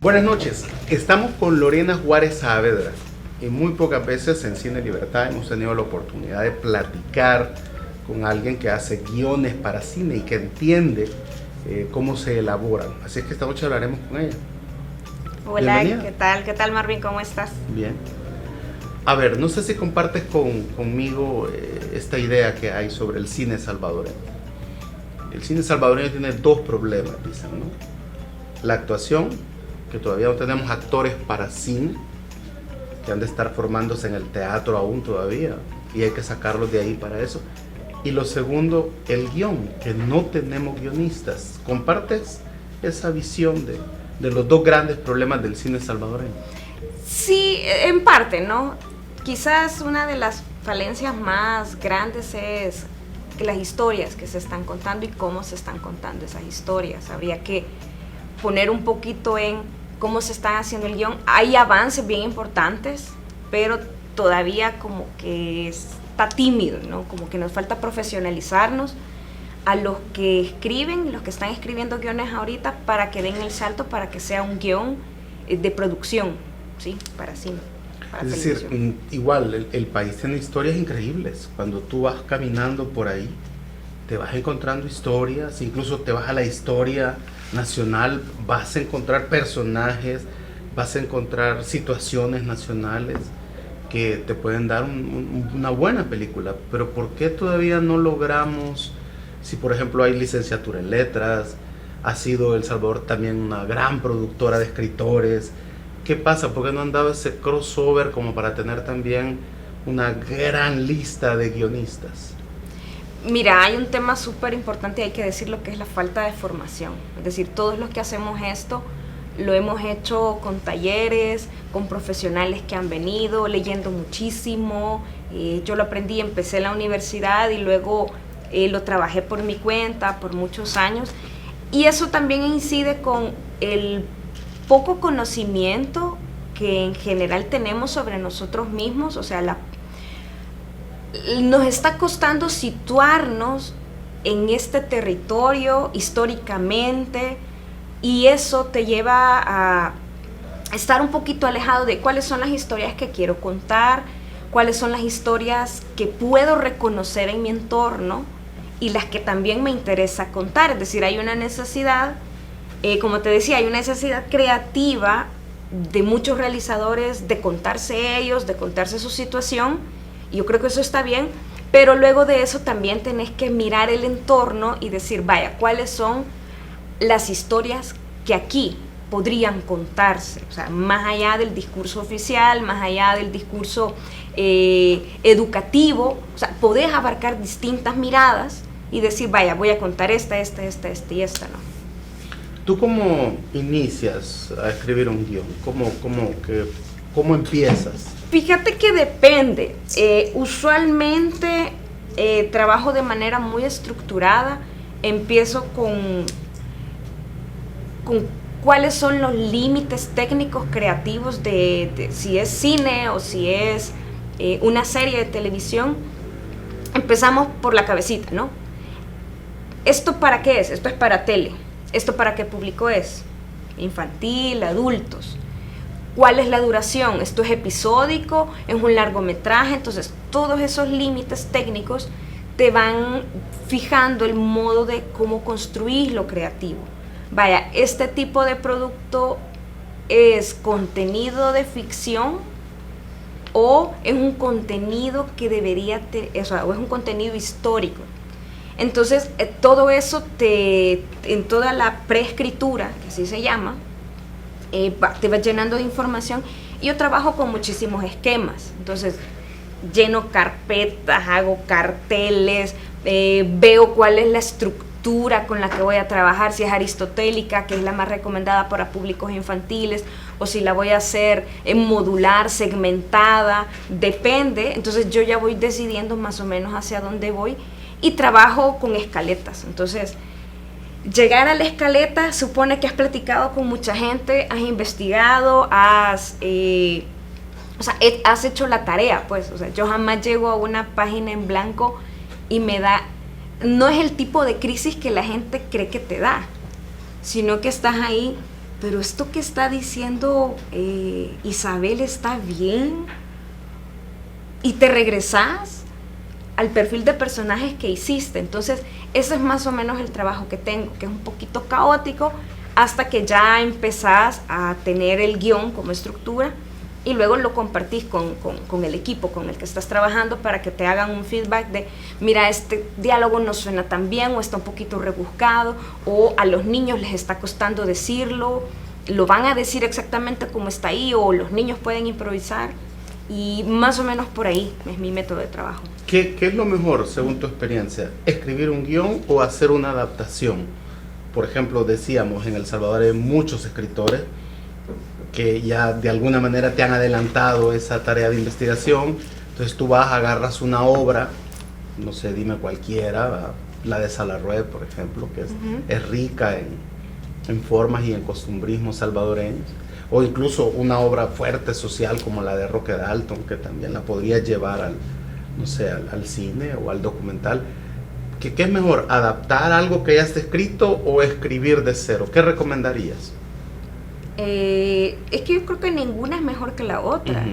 Buenas noches, estamos con Lorena Juárez Saavedra y muy pocas veces en Cine Libertad hemos tenido la oportunidad de platicar con alguien que hace guiones para cine y que entiende cómo se elaboran. Así es que esta noche hablaremos con ella. Hola, Bienvenida. ¿qué tal? ¿Qué tal, Marvin? ¿Cómo estás? Bien. A ver, no sé si compartes conmigo esta idea que hay sobre el cine salvadoreño. El cine salvadoreño tiene dos problemas, dicen, ¿no? La actuación, que todavía no tenemos actores para cine, que han de estar formándose en el teatro aún todavía, y hay que sacarlos de ahí para eso. Y lo segundo, el guión, que no tenemos guionistas. ¿Compartes esa visión de los dos grandes problemas del cine salvadoreño? Sí, en parte, ¿no? Quizás una de las falencias más grandes es que las historias que se están contando y cómo se están contando esas historias. Habría que poner un poquito en cómo se está haciendo el guión. Hay avances bien importantes, pero todavía como que está tímido, ¿no? Como que nos falta profesionalizarnos a los que escriben, los que están escribiendo guiones ahorita, para que den el salto, para que sea un guión de producción, ¿sí? Para cine, para Es televisión. decir, igual el país tiene historias increíbles. Cuando tú vas caminando por ahí, te vas encontrando historias, incluso te vas a la historia nacional, vas a encontrar personajes, vas a encontrar situaciones nacionales que te pueden dar una buena película. Pero ¿por qué todavía no logramos, si por ejemplo hay licenciatura en letras, ha sido El Salvador también una gran productora de escritores? ¿Qué pasa? ¿Por qué no han dado ese crossover como para tener también una gran lista de guionistas? Mira, hay un tema súper importante y hay que decirlo, que es la falta de formación. Es decir, todos los que hacemos esto lo hemos hecho con talleres, con profesionales que han venido, leyendo muchísimo. Yo lo aprendí, empecé en la universidad y luego lo trabajé por mi cuenta por muchos años. Y eso también incide con el poco conocimiento que en general tenemos sobre nosotros mismos. O sea, nos está costando situarnos en este territorio históricamente, y eso te lleva a estar un poquito alejado de cuáles son las historias que quiero contar, cuáles son las historias que puedo reconocer en mi entorno y las que también me interesa contar. Es decir, hay una necesidad, como te decía, hay una necesidad creativa de muchos realizadores de contarse ellos, de contarse su situación. Y yo creo que eso está bien, pero luego de eso también tenés que mirar el entorno y decir, vaya, ¿cuáles son las historias que aquí podrían contarse? O sea, más allá del discurso oficial, más allá del discurso educativo, o sea, podés abarcar distintas miradas y decir, vaya, voy a contar esta y esta, ¿no? ¿Tú cómo inicias a escribir un guión? ¿Cómo empiezas? Fíjate que depende. Usualmente trabajo de manera muy estructurada. Empiezo con cuáles son los límites técnicos creativos de si es cine o si es una serie de televisión. Empezamos por la cabecita, ¿no? ¿Esto para qué es? Esto es para tele. ¿Esto para qué público es? Infantil, adultos. ¿Cuál es la duración? ¿Esto es episódico? ¿Es un largometraje? Entonces, todos esos límites técnicos te van fijando el modo de cómo construir lo creativo. Vaya, este tipo de producto es contenido de ficción o es un contenido que debería o es un contenido histórico. Entonces, todo eso en toda la preescritura, que así se llama, te va llenando de información. Y yo trabajo con muchísimos esquemas. Entonces, lleno carpetas, hago carteles, veo cuál es la estructura con la que voy a trabajar, si es aristotélica, que es la más recomendada para públicos infantiles, o si la voy a hacer en modular, segmentada, depende. Entonces yo ya voy decidiendo más o menos hacia dónde voy, y trabajo con escaletas. Entonces, llegar a la escaleta supone que has platicado con mucha gente, has investigado, has hecho la tarea, pues. O sea, yo jamás llego a una página en blanco y me da, no es el tipo de crisis que la gente cree que te da, sino que estás ahí pero esto que está diciendo Isabel está bien, y te regresas al perfil de personajes que hiciste. Entonces, ese es más o menos el trabajo que tengo, que es un poquito caótico, hasta que ya empezás a tener el guión como estructura, y luego lo compartís con el equipo con el que estás trabajando para que te hagan un feedback de, mira, este diálogo no suena tan bien, o está un poquito rebuscado, o a los niños les está costando decirlo, lo van a decir exactamente como está ahí, o los niños pueden improvisar, y más o menos por ahí es mi método de trabajo. ¿Qué es lo mejor, según tu experiencia? ¿Escribir un guión o hacer una adaptación? Por ejemplo, decíamos, en El Salvador hay muchos escritores que ya de alguna manera te han adelantado esa tarea de investigación. Entonces tú vas, agarras una obra, no sé, dime cualquiera, la de Salarrué, por ejemplo, que es rica en formas y en costumbrismos salvadoreños, o incluso una obra fuerte social como la de Roque Dalton, que también la podría llevar al cine o al documental. ¿Qué es mejor, adaptar algo que ya está escrito o escribir de cero? ¿Qué recomendarías? Es que yo creo que ninguna es mejor que la otra.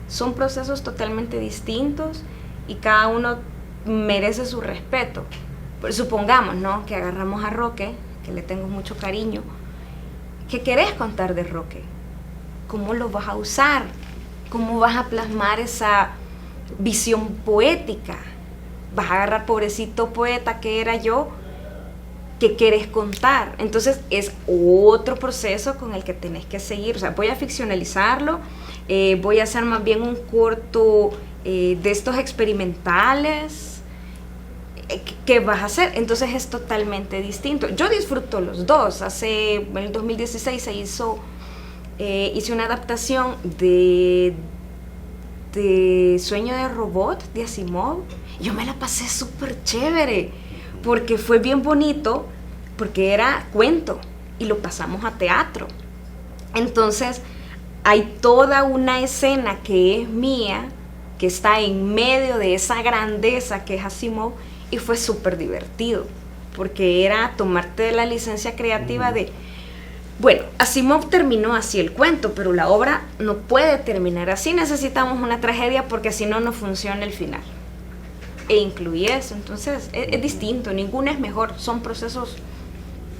Son procesos totalmente distintos y cada uno merece su respeto. Pues supongamos, ¿no?, que agarramos a Roque, que le tengo mucho cariño. ¿Qué querés contar de Roque? ¿Cómo lo vas a usar? ¿Cómo vas a plasmar esa visión poética? ¿Vas a agarrar, pobrecito poeta que era yo? ¿Qué querés contar? Entonces es otro proceso con el que tenés que seguir. O sea, voy a ficcionalizarlo, voy a hacer más bien un corto de estos experimentales. ¿Qué vas a hacer? Entonces es totalmente distinto. Yo disfruto los dos. En el 2016 hice una adaptación de Sueño de Robot de Asimov. Yo me la pasé súper chévere, porque fue bien bonito, porque era cuento y lo pasamos a teatro. Entonces hay toda una escena que es mía, que está en medio de esa grandeza que es Asimov, y fue súper divertido, porque era tomarte la licencia creativa de, bueno, Asimov terminó así el cuento, pero la obra no puede terminar así, necesitamos una tragedia porque si no, no funciona el final. E incluí eso. Entonces es distinto, ninguna es mejor, son procesos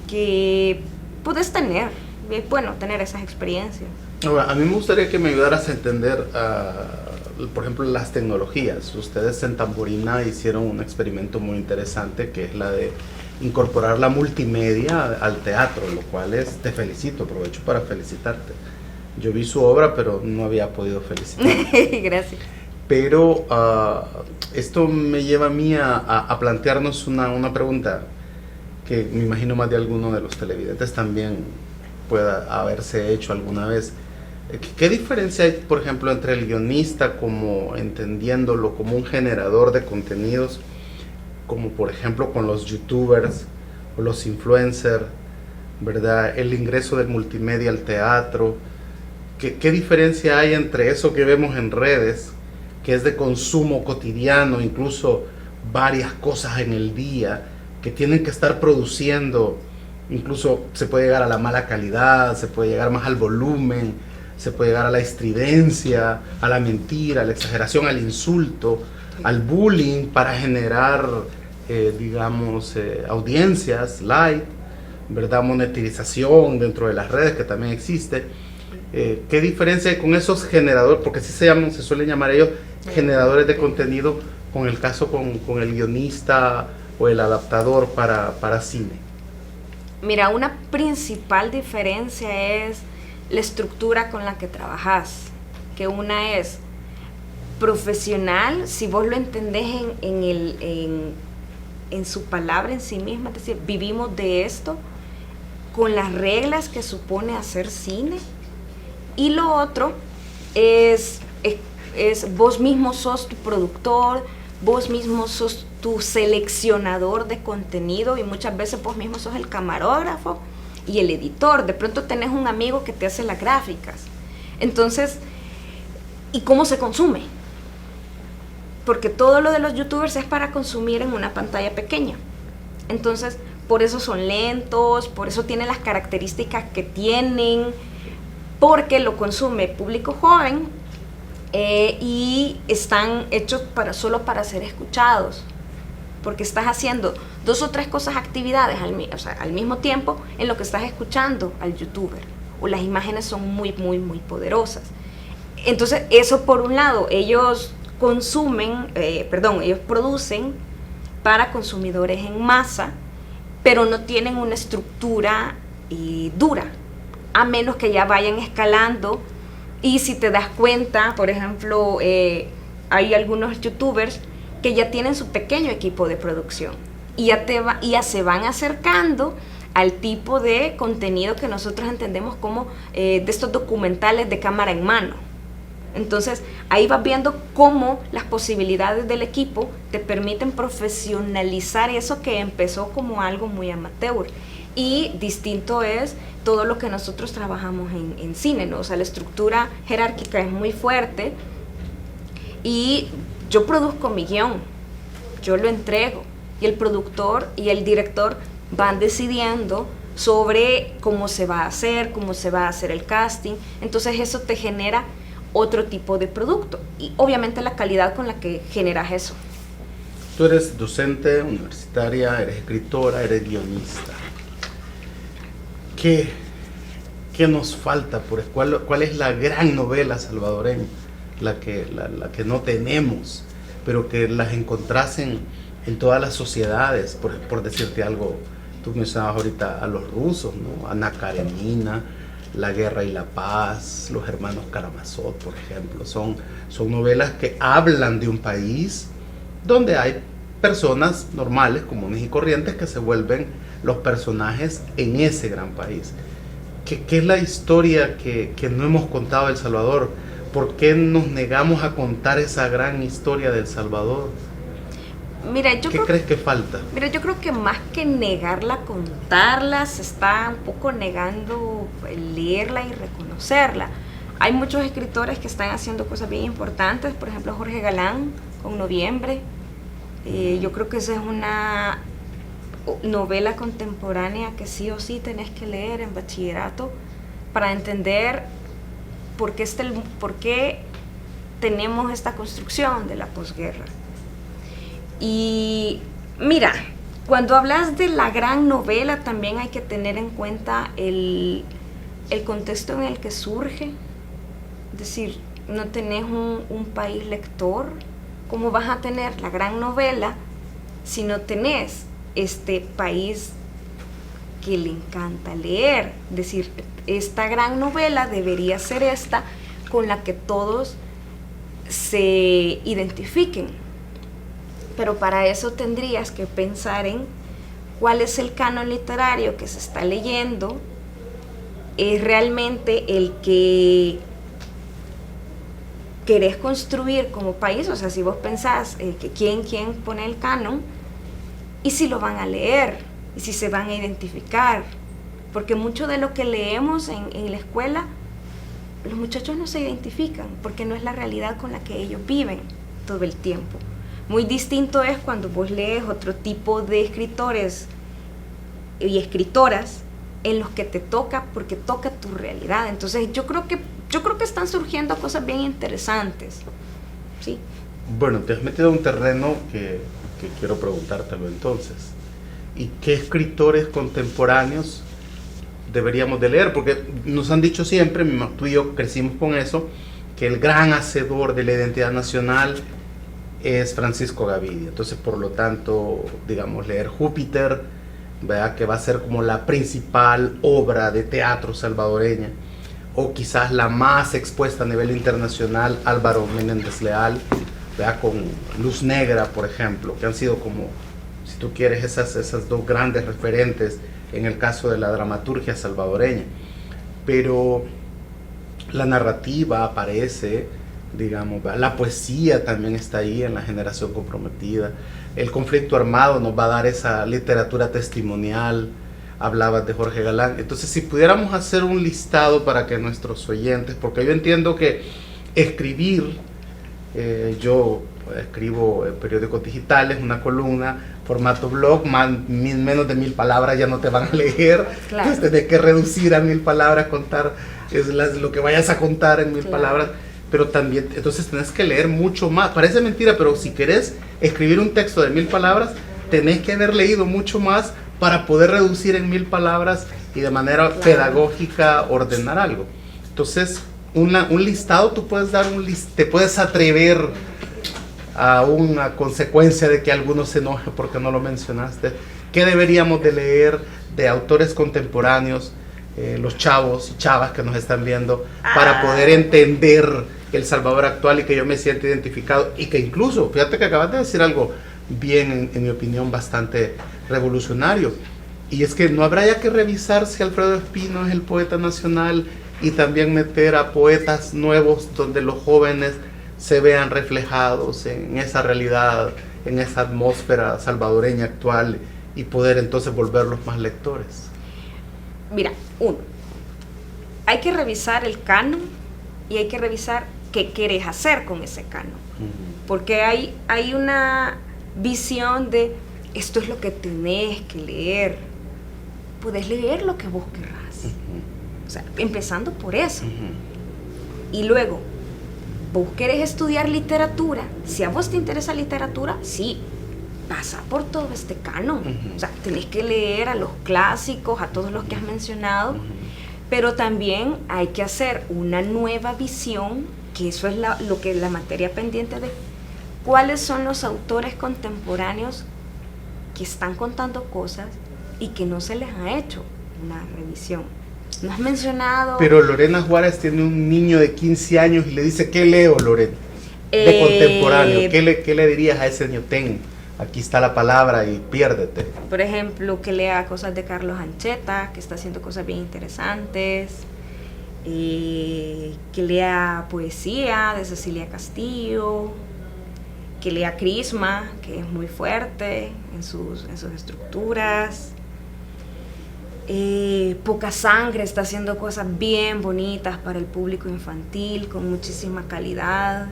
que puedes tener, es bueno tener esas experiencias. Ahora, a mí me gustaría que me ayudaras a entender, por ejemplo, las tecnologías. Ustedes en Tamborina hicieron un experimento muy interesante, que es la de incorporar la multimedia al teatro, lo cual te felicito, aprovecho para felicitarte. Yo vi su obra, pero no había podido felicitarte. Gracias. Pero esto me lleva a mí a plantearnos una pregunta que me imagino más de alguno de los televidentes también pueda haberse hecho alguna vez. ¿Qué diferencia hay, por ejemplo, entre el guionista, como entendiéndolo como un generador de contenidos, como por ejemplo con los youtubers o los influencers, ¿verdad? El ingreso del multimedia al teatro? ¿Qué diferencia hay entre eso que vemos en redes, que es de consumo cotidiano, incluso varias cosas en el día, que tienen que estar produciendo? Incluso se puede llegar a la mala calidad, se puede llegar más al volumen, se puede llegar a la estridencia, a la mentira, a la exageración, al insulto, al bullying, para generar, audiencias, like, ¿verdad? Monetización dentro de las redes, que también existe. ¿Qué diferencia hay con esos generadores? Porque así se suelen llamar ellos, generadores de contenido, con el caso con el guionista o el adaptador para cine. Mira, una principal diferencia es la estructura con la que trabajas, que una es profesional, si vos lo entendés en su palabra en sí misma, es decir, vivimos de esto, con las reglas que supone hacer cine. Y lo otro es vos mismo sos tu productor, vos mismo sos tu seleccionador de contenido, y muchas veces vos mismo sos el camarógrafo y el editor. De pronto tenés un amigo que te hace las gráficas. Entonces, ¿y cómo se consume? Porque todo lo de los youtubers es para consumir en una pantalla pequeña. Entonces, por eso son lentos, por eso tienen las características que tienen, porque lo consume público joven y están hechos solo para ser escuchados, porque estás haciendo 2 o 3 cosas, actividades al mismo tiempo en lo que estás escuchando al youtuber, o las imágenes son muy, muy, muy poderosas. Entonces eso, por un lado, ellos producen para consumidores en masa, pero no tienen una estructura dura, a menos que ya vayan escalando. Y si te das cuenta, por ejemplo, hay algunos youtubers que ya tienen su pequeño equipo de producción y ya se van acercando al tipo de contenido que nosotros entendemos como de estos documentales de cámara en mano. Entonces ahí vas viendo cómo las posibilidades del equipo te permiten profesionalizar eso que empezó como algo muy amateur. Y distinto es todo lo que nosotros trabajamos en cine, ¿no? O sea, la estructura jerárquica es muy fuerte y yo produzco mi guión, yo lo entrego y el productor y el director van decidiendo sobre cómo se va a hacer el casting. Entonces eso te genera otro tipo de producto y obviamente la calidad con la que generas eso. Tú eres docente universitaria, eres escritora, eres guionista. ¿Qué nos falta? ¿Cuál es la gran novela salvadoreña? La que no tenemos, pero que las encontrás en todas las sociedades. Por decirte algo, tú mencionabas ahorita a los rusos, ¿no? Ana Karenina, La guerra y la paz, Los hermanos Karamazov, por ejemplo. Son novelas que hablan de un país donde hay personas normales, comunes y corrientes, que se vuelven los personajes en ese gran país. ¿Qué es la historia que no hemos contado de El Salvador? ¿Por qué nos negamos a contar esa gran historia de El Salvador? Mira, ¿Qué crees que falta? Mira, yo creo que más que negarla, contarla, se está un poco negando leerla y reconocerla. Hay muchos escritores que están haciendo cosas bien importantes, por ejemplo Jorge Galán con Noviembre. Yo creo que esa es una novela contemporánea que sí o sí tenés que leer en bachillerato para entender por qué tenemos esta construcción de la posguerra. Y mira, cuando hablas de la gran novela también hay que tener en cuenta el contexto en el que surge. Es decir, no tenés un país lector. ¿Cómo vas a tener la gran novela si no tenés este país que le encanta leer? Es decir, esta gran novela debería ser esta con la que todos se identifiquen. Pero para eso tendrías que pensar en cuál es el canon literario que se está leyendo, es realmente el que querés construir como país. O sea, si vos pensás que quién pone el canon y si lo van a leer y si se van a identificar, porque mucho de lo que leemos en la escuela, los muchachos no se identifican porque no es la realidad con la que ellos viven todo el tiempo. Muy distinto es cuando vos lees otro tipo de escritores y escritoras en los que te toca, porque toca tu realidad. Entonces yo creo que están surgiendo cosas bien interesantes, ¿sí? Bueno, te has metido en un terreno que quiero preguntártelo entonces. ¿Y qué escritores contemporáneos deberíamos de leer? Porque nos han dicho siempre, tú y yo crecimos con eso, que el gran hacedor de la identidad nacional es Francisco Gavidia. Entonces, por lo tanto, digamos, leer Júpiter, ¿verdad?, que va a ser como la principal obra de teatro salvadoreña, o quizás la más expuesta a nivel internacional, Álvaro Menéndez Leal, ¿verdad?, con Luz Negra, por ejemplo, que han sido como, si tú quieres, esas dos grandes referentes en el caso de la dramaturgia salvadoreña. Pero la narrativa aparece, digamos, la poesía también está ahí en La Generación Comprometida. El conflicto armado nos va a dar esa literatura testimonial. Hablabas de Jorge Galán. Entonces, si pudiéramos hacer un listado para que nuestros oyentes, porque yo entiendo que escribir, yo escribo en periódicos digitales, una columna, formato blog, menos de 1000 palabras ya no te van a leer, claro. Entonces tenés que reducir a 1000 palabras, contar lo que vayas a contar en 1000 claro. palabras, pero también, entonces tenés que leer mucho más, parece mentira, pero si querés escribir un texto de 1000 palabras, tenés que haber leído mucho más para poder reducir en 1000 palabras y de manera claro. pedagógica ordenar algo. Entonces, un listado, tú puedes dar te puedes atrever a una consecuencia de que alguno se enoje porque no lo mencionaste. ¿Qué deberíamos de leer de autores contemporáneos, los chavos y chavas que nos están viendo, para poder entender El Salvador actual y que yo me sienta identificado? Y que incluso, fíjate que acabas de decir algo bien, en mi opinión, bastante revolucionario. Y es que no habrá ya que revisar si Alfredo Espino es el poeta nacional y también meter a poetas nuevos donde los jóvenes se vean reflejados en esa realidad, en esa atmósfera salvadoreña actual y poder entonces volverlos más lectores. Mira, hay que revisar el canon y hay que revisar qué quieres hacer con ese canon. Porque hay una visión de esto es lo que tenés que leer. Puedes leer lo que vos querrás. O sea, empezando por eso. Y luego, vos querés estudiar literatura. Si a vos te interesa literatura, sí, pasa por todo este canon. O sea, tenés que leer a los clásicos, a todos los que has mencionado, pero también hay que hacer una nueva visión, que eso es lo que la materia pendiente de cuáles son los autores contemporáneos que están contando cosas y que no se les ha hecho una revisión. No has mencionado... Pero Lorena Juárez tiene un niño de 15 años y le dice, ¿qué leo, Lorena? De contemporáneo, ¿qué le dirías a ese niño? Aquí está la palabra y piérdete. Por ejemplo, que lea cosas de Carlos Ancheta, que está haciendo cosas bien interesantes. Que lea poesía de Cecilia Castillo. Que lea Crisma, que es muy fuerte en sus estructuras. Poca Sangre está haciendo cosas bien bonitas para el público infantil, con muchísima calidad.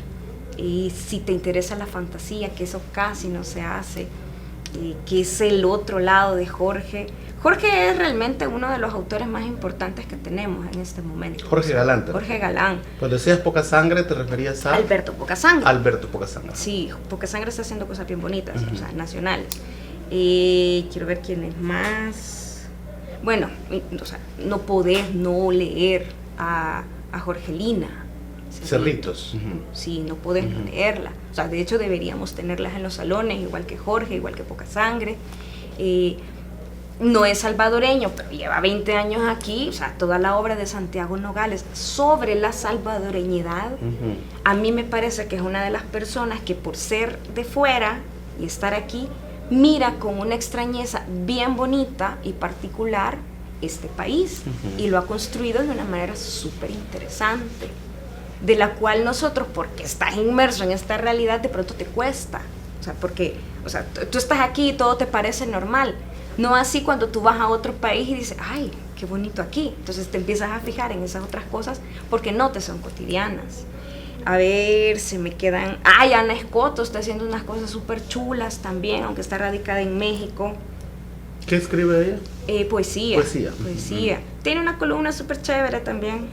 Y si te interesa la fantasía, que eso casi no se hace, que es el otro lado de Jorge. Jorge es realmente uno de los autores más importantes que tenemos en este momento. Jorge Galán. Jorge Galán. Cuando decías Poca Sangre, ¿te referías a...? Alberto Poca Sangre. Alberto Poca Sangre. Sí, Poca Sangre está haciendo cosas bien bonitas, o sea, nacionales. Quiero ver quién es más. Bueno, o sea, no podés no leer a Jorgelina Cerritos. Sí, no podés no leerla. O sea, de hecho deberíamos tenerlas en los salones, igual que Jorge, igual que Poca Sangre. No es salvadoreño, pero lleva 20 años aquí. O sea, toda la obra de Santiago Nogales sobre la salvadoreñidad, a mí me parece que es una de las personas que, por ser de fuera y estar aquí, mira con una extrañeza bien bonita y particular este país, y lo ha construido de una manera súper interesante, de la cual nosotros, porque estás inmerso en esta realidad, de pronto te cuesta. O sea, porque tú estás aquí y todo te parece normal. No así cuando tú vas a otro país y dices, ay, qué bonito aquí. Entonces te empiezas a fijar en esas otras cosas porque no te son cotidianas. A ver, se me quedan... Ana Escoto está haciendo unas cosas súper chulas también, aunque está radicada en México. ¿Qué escribe ella? Poesía. Tiene una columna súper chévere también.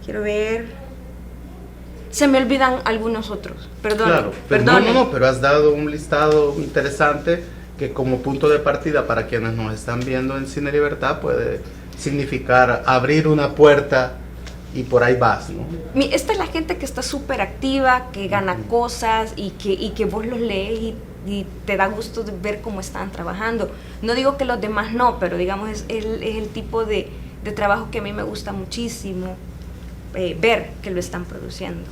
Quiero ver... Se me olvidan algunos otros, perdón. Claro, no, pero has dado un listado interesante que como punto de partida para quienes nos están viendo en Cine Libertad puede significar abrir una puerta y por ahí vas, ¿no? Esta es la gente que está súper activa, que gana cosas y que vos los lees y te da gusto de ver cómo están trabajando. No digo que los demás no, pero digamos es el tipo de trabajo que a mí me gusta muchísimo ver que lo están produciendo.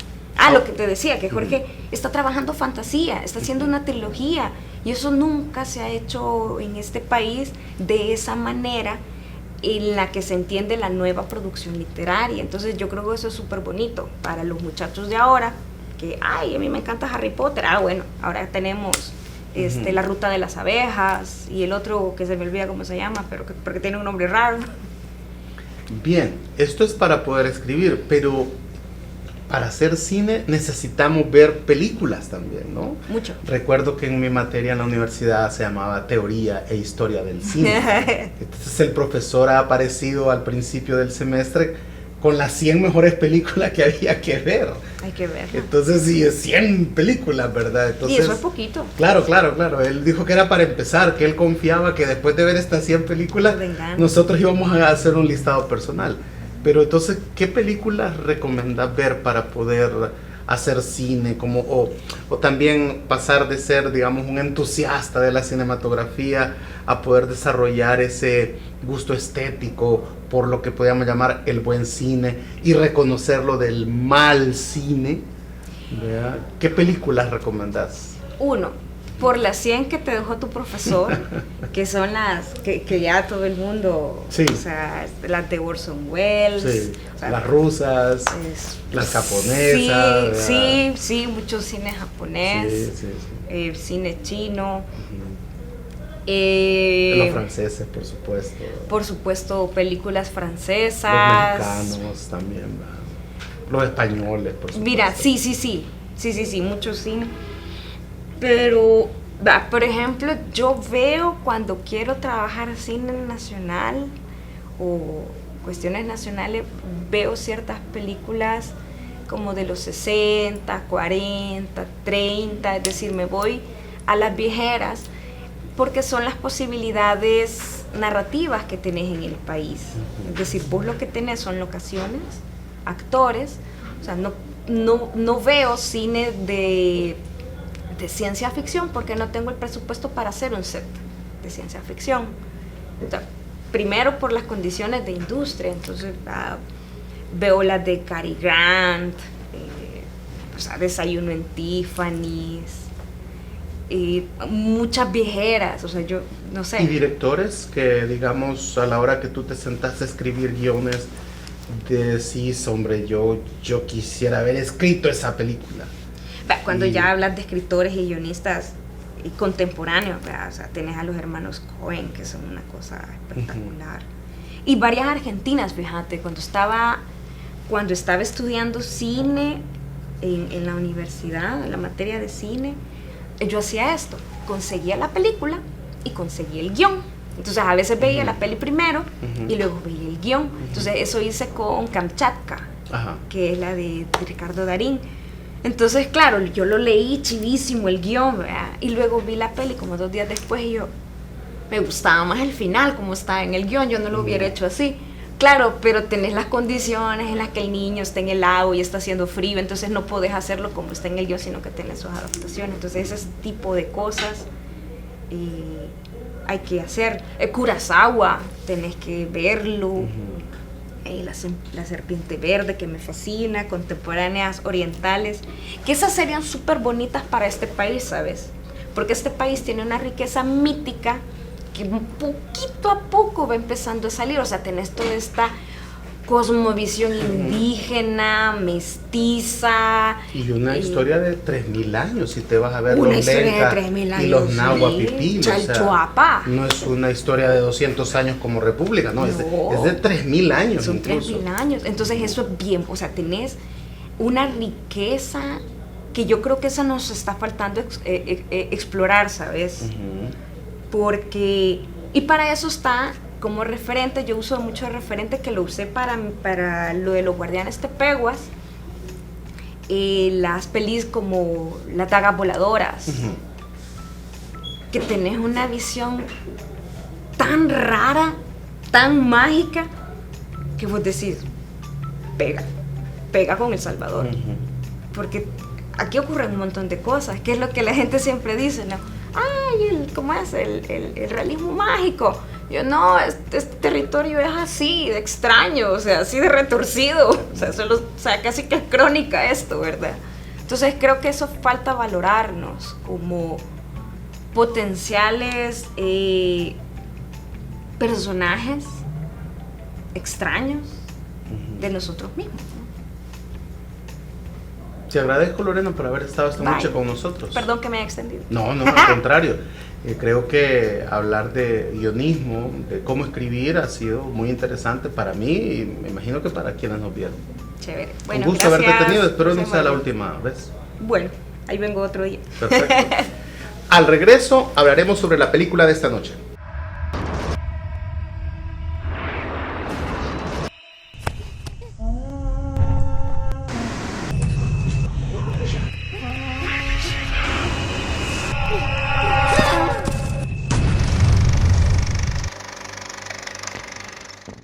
Lo que te decía, que Jorge está trabajando fantasía, está haciendo una trilogía, y eso nunca se ha hecho en este país de esa manera en la que se entiende la nueva producción literaria. Entonces yo creo que eso es súper bonito para los muchachos de ahora, que, a mí me encanta Harry Potter, bueno, ahora tenemos La Ruta de las Abejas, y el otro que se me olvida cómo se llama, pero porque tiene un nombre raro. Bien, esto es para poder escribir, pero para hacer cine necesitamos ver películas también, ¿no? Mucho. Recuerdo que en mi materia en la universidad se llamaba Teoría e Historia del Cine. Entonces el profesor ha aparecido al principio del semestre con las 100 mejores películas que había que ver. Hay que verlo. Entonces sí, es 100 películas, ¿verdad? Entonces, Y eso es poquito. Claro. Él dijo que era para empezar, que él confiaba que después de ver estas 100 películas, nosotros íbamos a hacer un listado personal. Pero entonces, ¿qué películas recomiendas ver para poder hacer cine? O también pasar de ser, digamos, un entusiasta de la cinematografía a poder desarrollar ese gusto estético por lo que podríamos llamar el buen cine y reconocerlo del mal cine, ¿verdad? ¿Qué películas recomendás? Uno, por las 100 que te dejó tu profesor, que son las que ya todo el mundo, sí. O sea, las de Orson Welles, sí. O sea, las rusas, las japonesas, sí, mucho cine japonés, sí. Cine chino, los franceses, por supuesto. Por supuesto, películas francesas. Los mexicanos también, ¿verdad? Los españoles, por supuesto. Mira, sí, mucho cine. Pero, por ejemplo, yo veo cuando quiero trabajar cine nacional o cuestiones nacionales, veo ciertas películas como de los 60, 40, 30, es decir, me voy a las viejeras porque son las posibilidades narrativas que tenés en el país. Es decir, vos lo que tenés son locaciones, actores, o sea, no veo cine de ciencia ficción porque no tengo el presupuesto para hacer un set de ciencia ficción. O sea, primero por las condiciones de industria, entonces veo las de Cary Grant, o sea, Desayuno en Tiffany's, muchas viejeras, o sea, yo no sé. Y directores que, digamos, a la hora que tú te sentás a escribir guiones, decís, hombre, yo quisiera haber escrito esa película. Cuando ya hablas de escritores y guionistas contemporáneos, ¿verdad? O sea, tenés a los hermanos Coen, que son una cosa espectacular. Y varias argentinas, fíjate, cuando estaba estudiando cine en la universidad, en la materia de cine, yo hacía esto, conseguía la película y conseguía el guión. Entonces a veces veía la peli primero y luego veía el guión. Entonces eso hice con Kamchatka, que es la de Ricardo Darín. Entonces, claro, yo lo leí chivísimo el guión, ¿verdad? Y luego vi la peli como 2 días después y me gustaba más el final, como está en el guión, yo no lo hubiera hecho así. Claro, pero tenés las condiciones en las que el niño está en el lago y está haciendo frío, entonces no podés hacerlo como está en el guión, sino que tenés sus adaptaciones. Entonces ese tipo de cosas hay que hacer. Kurosawa, tenés que verlo. La Serpiente Verde, que me fascina, contemporáneas orientales, que esas serían súper bonitas para este país, ¿sabes? Porque este país tiene una riqueza mítica que poquito a poco va empezando a salir. O sea, tenés toda esta cosmovisión indígena, mestiza. Y una historia de 3.000 años, si te vas a ver una los historia de Lenca 3.000 años, y los Nahua Pipil. Chalchuapa. O sea, no es una historia de 200 años como república, no. Es de 3.000 años. Son incluso 3.000 años. Entonces eso es bien, o sea, tenés una riqueza que yo creo que eso nos está faltando explorar, ¿sabes? Porque, y para eso está como referente, yo uso mucho de referente, que lo usé para lo de los Guardianes Tepehuas, las pelis como Las Dagas Voladoras, que tenés una visión tan rara, tan mágica, que vos decís, pega con El Salvador. Porque aquí ocurren un montón de cosas, que es lo que la gente siempre dice, ¿no? Ay, ¿cómo es? El realismo mágico. Yo no, este territorio es así, de extraño, o sea, así de retorcido, o sea, casi que es crónica esto, ¿verdad? Entonces creo que eso falta valorarnos como potenciales personajes extraños de nosotros mismos, ¿no? Te agradezco, Lorena, por haber estado esta noche con nosotros. Perdón que me haya extendido. No, al contrario. Creo que hablar de guionismo, de cómo escribir, ha sido muy interesante para mí y me imagino que para quienes nos vieron. Chévere. Bueno, un gusto gracias. haberte tenido, espero no Gracias, sea la María. última vez. Bueno, ahí vengo otro día. Perfecto. Al regreso hablaremos sobre la película de esta noche.